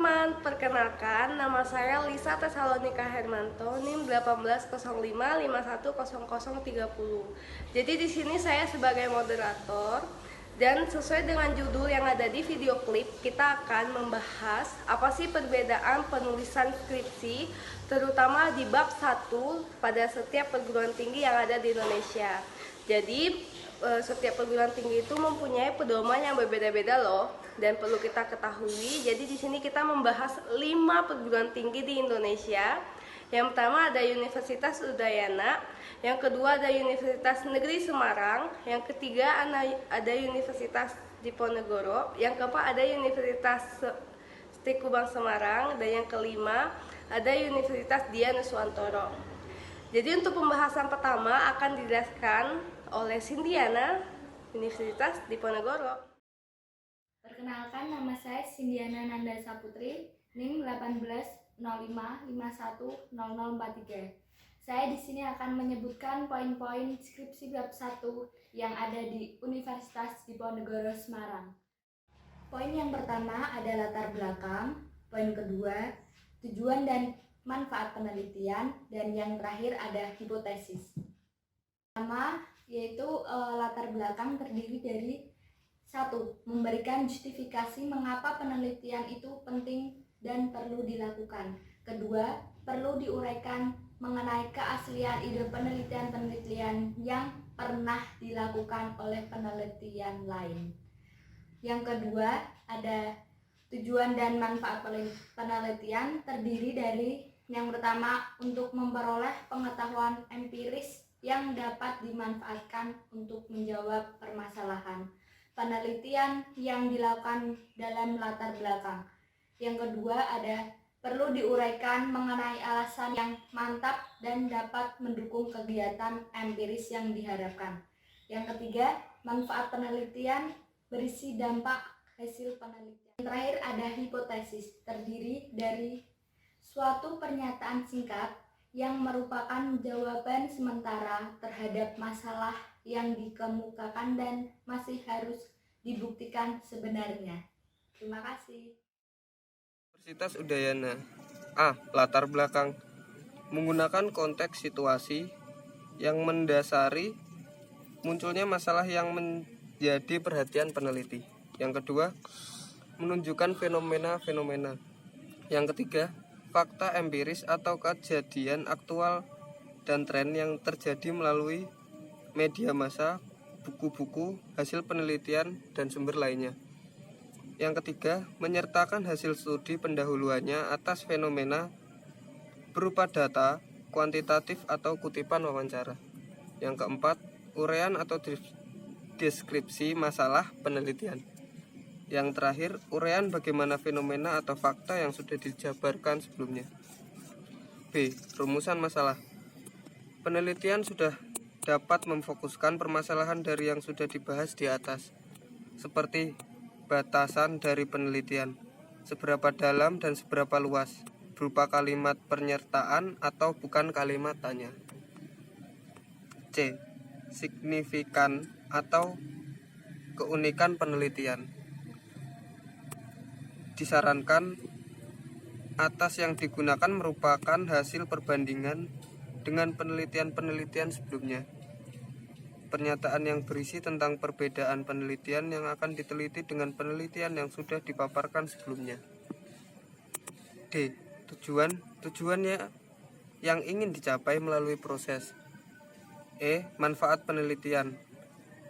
teman-teman, perkenalkan nama saya Lisa Tesalonika Hermanto, NIM 1805510030. Jadi di sini saya sebagai moderator dan sesuai dengan judul yang ada di video klip, kita akan membahas apa sih perbedaan penulisan skripsi terutama di bab 1 pada setiap perguruan tinggi yang ada di Indonesia. Jadi setiap perguruan tinggi itu mempunyai pedoman yang berbeda-beda loh, dan perlu kita ketahui. Jadi di sini kita membahas 5 perguruan tinggi di Indonesia. Yang pertama ada Universitas Udayana, yang kedua ada Universitas Negeri Semarang, yang ketiga ada Universitas Diponegoro, yang keempat ada Universitas Stikubang Semarang, dan yang kelima ada Universitas Dian Nuswantoro. Jadi untuk pembahasan pertama akan dijelaskan oleh Sindiana, Universitas Diponegoro. Perkenalkan, nama saya Sindiana Nanda Saputri, NIM 1805510043. Saya di sini akan menyebutkan poin-poin skripsi bab 1 yang ada di Universitas Diponegoro Semarang. Poin yang pertama ada latar belakang, poin kedua tujuan dan manfaat penelitian, dan yang terakhir ada hipotesis. Pertama yaitu latar belakang terdiri dari 1. Memberikan justifikasi mengapa penelitian itu penting dan perlu dilakukan. Kedua, perlu diuraikan mengenai keaslian ide penelitian-penelitian yang pernah dilakukan oleh penelitian lain. Yang kedua, ada tujuan dan manfaat penelitian, terdiri dari yang pertama untuk memperoleh pengetahuan empiris yang dapat dimanfaatkan untuk menjawab permasalahan penelitian yang dilakukan dalam latar belakang. Yang kedua ada perlu diuraikan mengenai alasan yang mantap dan dapat mendukung kegiatan empiris yang diharapkan. Yang ketiga, manfaat penelitian berisi dampak hasil penelitian. Yang terakhir ada hipotesis, terdiri dari suatu pernyataan singkat yang merupakan jawaban sementara terhadap masalah yang dikemukakan dan masih harus dibuktikan sebenarnya. Terima kasih. Universitas Udayana. A. Latar belakang. Menggunakan konteks situasi yang mendasari munculnya masalah yang menjadi perhatian peneliti. Yang kedua, menunjukkan fenomena-fenomena. Yang ketiga, fakta empiris atau kejadian aktual dan tren yang terjadi melalui media massa, buku-buku, hasil penelitian, dan sumber lainnya. Yang ketiga, menyertakan hasil studi pendahuluannya atas fenomena berupa data, kuantitatif atau kutipan wawancara. Yang keempat, uraian atau deskripsi masalah penelitian. Yang terakhir, uraian bagaimana fenomena atau fakta yang sudah dijabarkan sebelumnya. B. Rumusan masalah. Penelitian sudah dapat memfokuskan permasalahan dari yang sudah dibahas di atas, seperti batasan dari penelitian, seberapa dalam dan seberapa luas, berupa kalimat penyertaan atau bukan kalimat tanya. C. Signifikan atau keunikan penelitian. Disarankan atas yang digunakan merupakan hasil perbandingan dengan penelitian-penelitian sebelumnya. Pernyataan yang berisi tentang perbedaan penelitian yang akan diteliti dengan penelitian yang sudah dipaparkan sebelumnya. D. Tujuannya yang ingin dicapai melalui proses. E. Manfaat penelitian.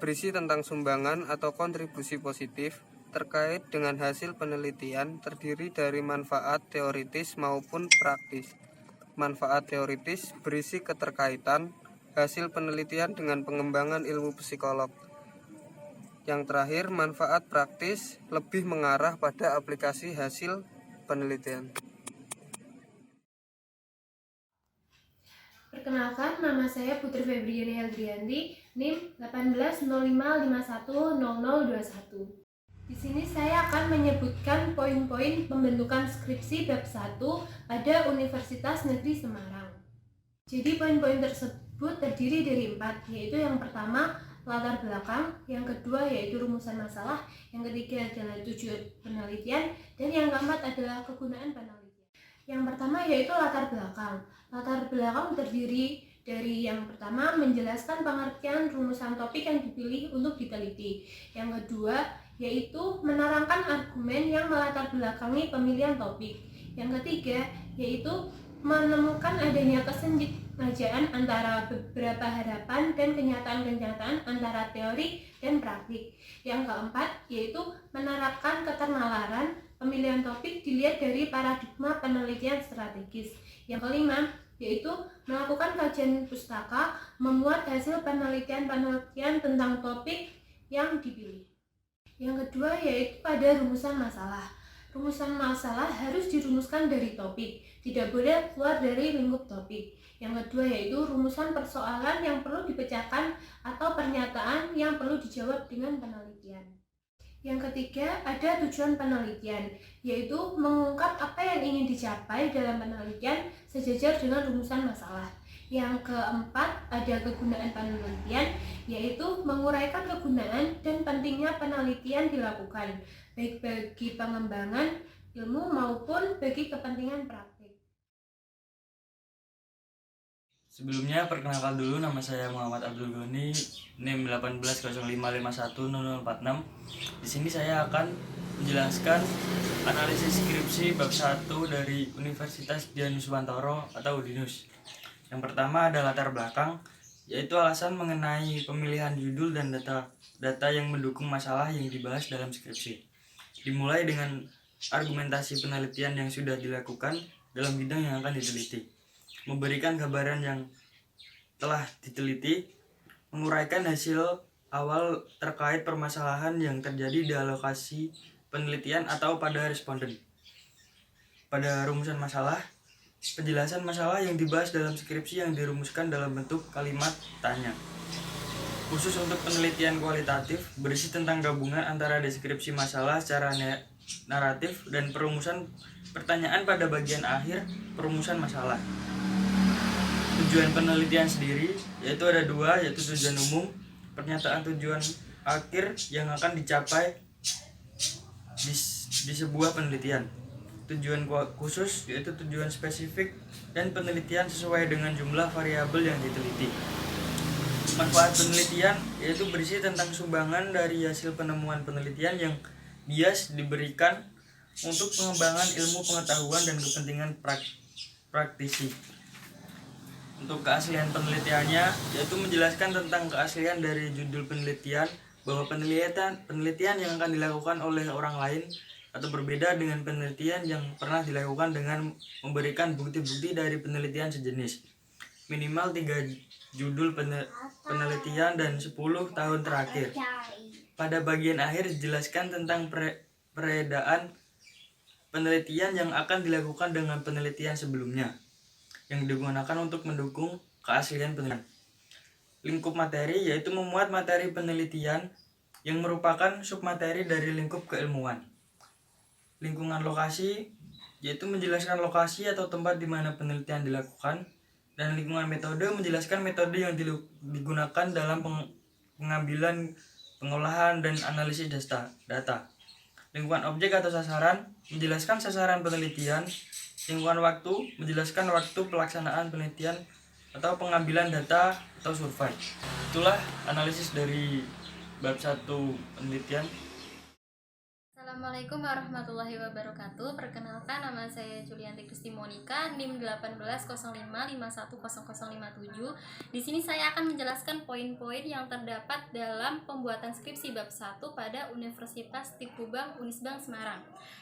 Berisi tentang sumbangan atau kontribusi positif terkait dengan hasil penelitian, terdiri dari manfaat teoritis maupun praktis. Manfaat teoritis berisi keterkaitan hasil penelitian dengan pengembangan ilmu psikolog. Yang terakhir, manfaat praktis lebih mengarah pada aplikasi hasil penelitian. Perkenalkan, nama saya Putri Febriani Heldrianti, NIM 1805510021. Di sini saya akan menyebutkan poin-poin pembentukan skripsi bab 1 pada Universitas Negeri Semarang. Jadi poin-poin tersebut terdiri dari 4, yaitu yang pertama latar belakang, yang kedua yaitu rumusan masalah, yang ketiga adalah tujuan penelitian, dan yang keempat adalah kegunaan penelitian. Yang pertama yaitu latar belakang. Latar belakang terdiri dari yang pertama menjelaskan pengertian rumusan topik yang dipilih untuk diteliti. Yang kedua yaitu menerangkan argumen yang melatar belakangi pemilihan topik. Yang ketiga yaitu menemukan adanya kesengajaan antara beberapa harapan dan kenyataan-kenyataan antara teori dan praktik. Yang keempat yaitu menerapkan keternalan pemilihan topik dilihat dari paradigma penelitian strategis. Yang kelima yaitu melakukan kajian pustaka, memuat hasil penelitian-penelitian tentang topik yang dipilih. Yang kedua yaitu pada rumusan masalah. Rumusan masalah harus dirumuskan dari topik, tidak boleh keluar dari lingkup topik. Yang kedua yaitu rumusan persoalan yang perlu dipecahkan atau pernyataan yang perlu dijawab dengan penelitian. Yang ketiga ada tujuan penelitian, yaitu mengungkap apa yang ingin dicapai dalam penelitian sejajar dengan rumusan masalah. Yang keempat ada kegunaan penelitian, yaitu menguraikan kegunaan dan pentingnya penelitian dilakukan, baik bagi pengembangan ilmu maupun bagi kepentingan praktik. Sebelumnya perkenalkan dulu, nama saya Muhammad Abdul Ghani, NIM 1805510046. Di sini saya akan menjelaskan analisis skripsi bab 1 dari Universitas Dianuswantoro atau UDINUS. Yang pertama ada latar belakang, yaitu alasan mengenai pemilihan judul dan data yang mendukung masalah yang dibahas dalam skripsi. Dimulai dengan argumentasi penelitian yang sudah dilakukan dalam bidang yang akan diteliti, memberikan gambaran yang telah diteliti, menguraikan hasil awal terkait permasalahan yang terjadi di alokasi penelitian atau pada responden. Pada rumusan masalah, penjelasan masalah yang dibahas dalam skripsi yang dirumuskan dalam bentuk kalimat tanya. Khusus untuk penelitian kualitatif, berisi tentang gabungan antara deskripsi masalah secara naratif dan perumusan pertanyaan pada bagian akhir perumusan masalah. Tujuan penelitian sendiri yaitu ada dua, yaitu tujuan umum, pernyataan tujuan akhir yang akan dicapai di sebuah penelitian. Tujuan khusus yaitu tujuan spesifik dan penelitian sesuai dengan jumlah variabel yang diteliti. Manfaat penelitian yaitu berisi tentang sumbangan dari hasil penemuan penelitian yang bias diberikan untuk pengembangan ilmu pengetahuan dan kepentingan praktisi. Untuk keaslian penelitiannya yaitu menjelaskan tentang keaslian dari judul penelitian, bahwa penelitian yang akan dilakukan oleh orang lain atau berbeda dengan penelitian yang pernah dilakukan dengan memberikan bukti-bukti dari penelitian sejenis. Minimal 3 judul penelitian dan 10 tahun terakhir. Pada bagian akhir dijelaskan tentang perbedaan penelitian yang akan dilakukan dengan penelitian sebelumnya, yang digunakan untuk mendukung keaslian penelitian. Lingkup materi yaitu memuat materi penelitian yang merupakan submateri dari lingkup keilmuan. Lingkungan lokasi yaitu menjelaskan lokasi atau tempat di mana penelitian dilakukan, dan lingkungan metode menjelaskan metode yang digunakan dalam pengambilan, pengolahan, dan analisis data. Lingkungan objek atau sasaran menjelaskan sasaran penelitian. Lingkungan waktu menjelaskan waktu pelaksanaan penelitian atau pengambilan data atau survei. Itulah analisis dari bab 1 penelitian. Assalamualaikum warahmatullahi wabarakatuh. Perkenalkan, nama saya Julianti Kristi Monika, NIM 1805510057. Di sini saya akan menjelaskan poin-poin yang terdapat dalam pembuatan skripsi bab 1 pada Universitas Tikubang Unisbang Semarang.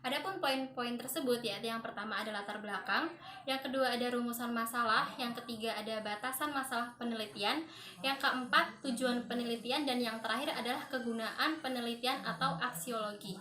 Adapun poin-poin tersebut yaitu yang pertama ada latar belakang, yang kedua ada rumusan masalah, yang ketiga ada batasan masalah penelitian, yang keempat tujuan penelitian, dan yang terakhir adalah kegunaan penelitian atau aksiologi.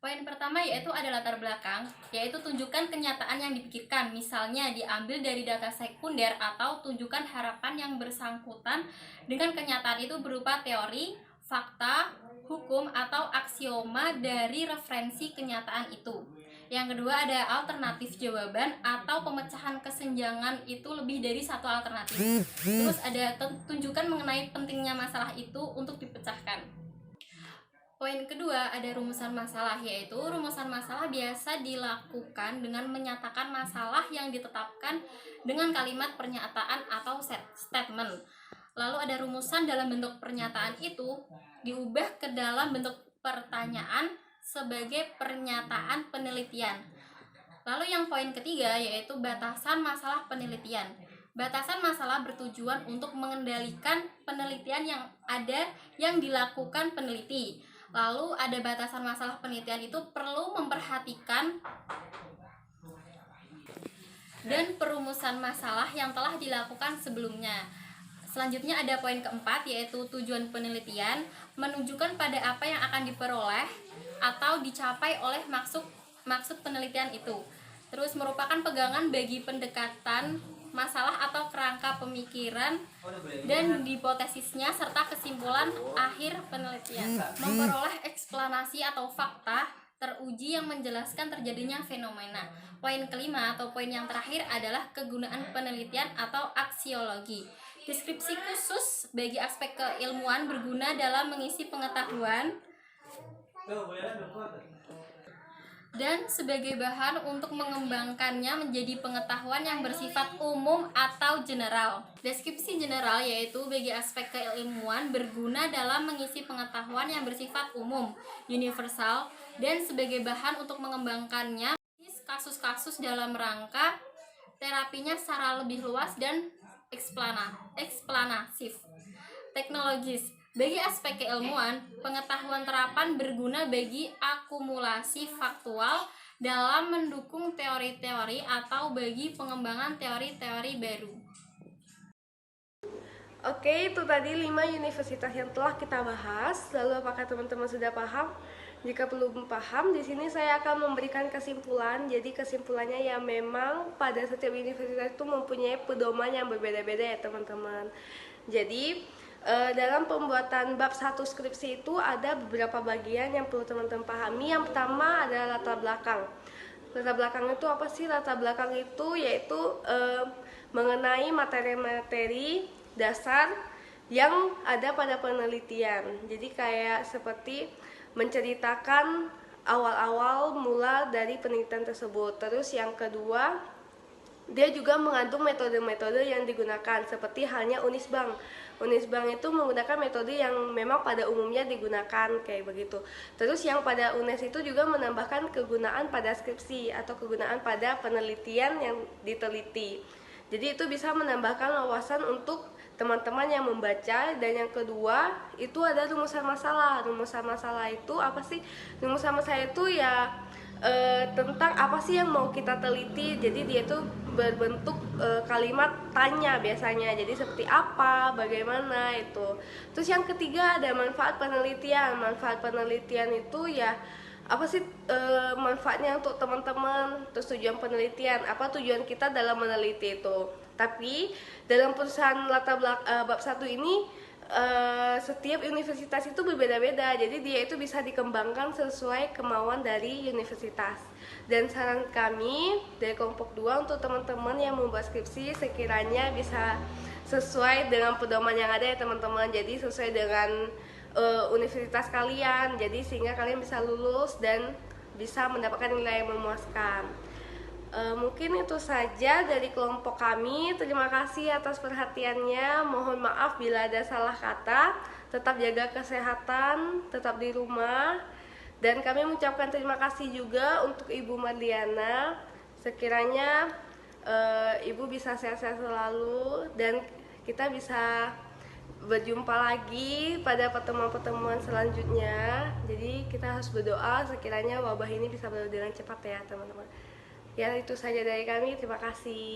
Poin pertama yaitu ada latar belakang, yaitu tunjukkan kenyataan yang dipikirkan, misalnya diambil dari data sekunder, atau tunjukkan harapan yang bersangkutan dengan kenyataan itu berupa teori, fakta, hukum, atau aksioma dari referensi kenyataan itu. Yang kedua ada alternatif jawaban atau pemecahan kesenjangan itu lebih dari satu alternatif. Terus ada tunjukkan mengenai pentingnya masalah itu untuk dipecahkan. Poin kedua ada rumusan masalah, yaitu rumusan masalah biasa dilakukan dengan menyatakan masalah yang ditetapkan dengan kalimat pernyataan atau statement. Lalu ada rumusan dalam bentuk pernyataan itu diubah ke dalam bentuk pertanyaan sebagai pernyataan penelitian. Lalu yang poin ketiga yaitu batasan masalah penelitian. Batasan masalah bertujuan untuk mengendalikan penelitian yang ada yang dilakukan peneliti. Lalu ada batasan masalah penelitian itu perlu memperhatikan dan perumusan masalah yang telah dilakukan sebelumnya. Selanjutnya ada poin keempat yaitu tujuan penelitian, menunjukkan pada apa yang akan diperoleh atau dicapai oleh maksud penelitian itu. Terus merupakan pegangan bagi pendekatan masalah atau kerangka pemikiran dan hipotesisnya serta kesimpulan akhir penelitian. Memperoleh eksplanasi atau fakta teruji yang menjelaskan terjadinya fenomena. Poin kelima atau poin yang terakhir adalah kegunaan penelitian atau aksiologi. Deskripsi khusus bagi aspek keilmuan berguna dalam mengisi pengetahuan dan sebagai bahan untuk mengembangkannya menjadi pengetahuan yang bersifat umum atau general. Deskripsi general yaitu bagi aspek keilmuan berguna dalam mengisi pengetahuan yang bersifat umum, universal, dan sebagai bahan untuk mengembangkannya kasus-kasus dalam rangka terapinya secara lebih luas dan eksplanasif. Teknologis bagi aspek keilmuan, pengetahuan terapan berguna bagi akumulasi faktual dalam mendukung teori-teori atau bagi pengembangan teori-teori baru. Oke, itu tadi 5 universitas yang telah kita bahas. Lalu apakah teman-teman sudah paham? Jika belum paham, di sini saya akan memberikan kesimpulan. Jadi kesimpulannya ya memang pada setiap universitas itu mempunyai pedoman yang berbeda-beda ya teman-teman. Jadi dalam pembuatan bab 1 skripsi itu ada beberapa bagian yang perlu teman-teman pahami. Yang pertama adalah latar belakang. Latar belakang itu apa sih? Latar belakang itu yaitu mengenai materi-materi dasar yang ada pada penelitian. Jadi kayak seperti menceritakan awal-awal mula dari penelitian tersebut. Terus yang kedua, dia juga mengandung metode-metode yang digunakan seperti halnya Unisbank. Unisbank itu menggunakan metode yang memang pada umumnya digunakan kayak begitu. Terus yang pada UNES itu juga menambahkan kegunaan pada skripsi atau kegunaan pada penelitian yang diteliti. Jadi itu bisa menambahkan wawasan untuk teman-teman yang membaca. Dan yang kedua itu ada rumusan masalah. Rumusan masalah itu apa sih? Rumusan masalah itu ya tentang apa sih yang mau kita teliti. Jadi dia itu berbentuk kalimat tanya biasanya. Jadi seperti apa, bagaimana itu. Terus yang ketiga ada manfaat penelitian. Manfaat penelitian itu ya apa sih manfaatnya untuk teman-teman. Terus tujuan penelitian, apa tujuan kita dalam meneliti itu. Tapi dalam perusahaan latar belakang bab 1 ini setiap universitas itu berbeda-beda. Jadi dia itu bisa dikembangkan sesuai kemauan dari universitas. Dan saran kami dari kelompok 2 untuk teman-teman yang membuat skripsi sekiranya bisa sesuai dengan pedoman yang ada ya teman-teman. Jadi sesuai dengan universitas kalian. Jadi sehingga kalian bisa lulus dan bisa mendapatkan nilai yang memuaskan. Mungkin itu saja dari kelompok kami. Terima kasih atas perhatiannya. Mohon maaf bila ada salah kata. Tetap jaga kesehatan, tetap di rumah. Dan kami mengucapkan terima kasih juga untuk Ibu Marliana. Sekiranya Ibu bisa sehat-sehat selalu dan kita bisa berjumpa lagi pada pertemuan-pertemuan selanjutnya. Jadi kita harus berdoa sekiranya wabah ini bisa berlalu dengan cepat ya teman-teman. Ya itu saja dari kami, terima kasih.